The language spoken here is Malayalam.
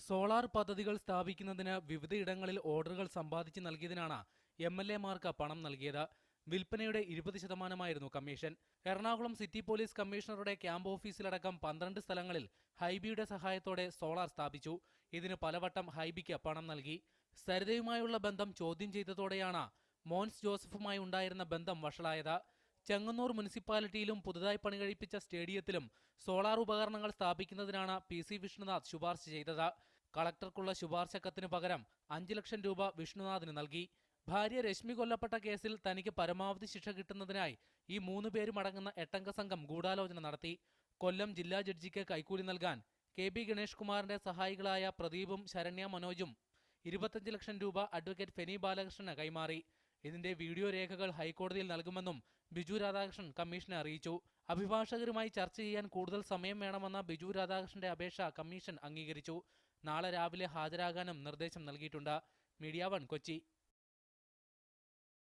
സോളാർ പദ്ധതികൾ സ്ഥാപിക്കുന്നതിന് വിവിധയിടങ്ങളിൽ ഓർഡറുകൾ സമ്പാദിച്ച് നൽകിയതിനാണ് എംഎൽഎമാർക്ക് പണം നൽകിയത്. വിൽപ്പനയുടെ 20% കമ്മീഷൻ. എറണാകുളം സിറ്റി പോലീസ് കമ്മീഷണറുടെ ക്യാമ്പ് ഓഫീസിലടക്കം 12 സ്ഥലങ്ങളിൽ ഹൈബിയുടെ സഹായത്തോടെ സോളാർ സ്ഥാപിച്ചു. ഇതിന് പലവട്ടം ഹൈബിക്ക് പണം നൽകി. സരിതയുമായുള്ള ബന്ധം ചോദ്യം ചെയ്തതോടെയാണ് മോൻസ് ജോസഫുമായി ഉണ്ടായിരുന്ന ബന്ധം വഷളായത്. ചെങ്ങന്നൂർ മുനിസിപ്പാലിറ്റിയിലും പുതുതായി പണികഴിപ്പിച്ച സ്റ്റേഡിയത്തിലും സോളാർ ഉപകരണങ്ങൾ സ്ഥാപിക്കുന്നതിനാണ് PC വിഷ്ണുനാഥ് ശുപാർശ ചെയ്തത്. കളക്ടർക്കുള്ള ശുപാർശ കത്തിന് പകരം 5 ലക്ഷം രൂപ വിഷ്ണുനാഥിന് നൽകി. ഭാര്യ രശ്മി കൊല്ലപ്പെട്ട കേസിൽ തനിക്ക് പരമാവധി ശിക്ഷ കിട്ടുന്നതിനായി ഈ 3 പേരും അടങ്ങുന്ന 8-അംഗ സംഘം ഗൂഢാലോചന നടത്തി. കൊല്ലം ജില്ലാ ജഡ്ജിക്ക് കൈക്കൂലി നൽകാൻ KB ഗണേഷ് കുമാറിന്റെ സഹായികളായ പ്രദീപും ശരണ്യ മനോജും 25 ലക്ഷം രൂപ അഡ്വക്കേറ്റ് ഫെനി ബാലകൃഷ്ണന് കൈമാറി. ഇതിന്റെ വീഡിയോ രേഖകൾ ഹൈക്കോടതിയിൽ നൽകുമെന്നും ബിജു രാധാകൃഷ്ണൻ കമ്മീഷനെ അറിയിച്ചു. അഭിഭാഷകരുമായി ചർച്ച ചെയ്യാൻ കൂടുതൽ സമയം വേണമെന്ന ബിജു രാധാകൃഷ്ണന്റെ അപേക്ഷ കമ്മീഷൻ അംഗീകരിച്ചു. നാളെ രാവിലെ ഹാജരാകാനും നിർദ്ദേശം നൽകിയിട്ടുണ്ട്. മീഡിയ 1 കൊച്ചി.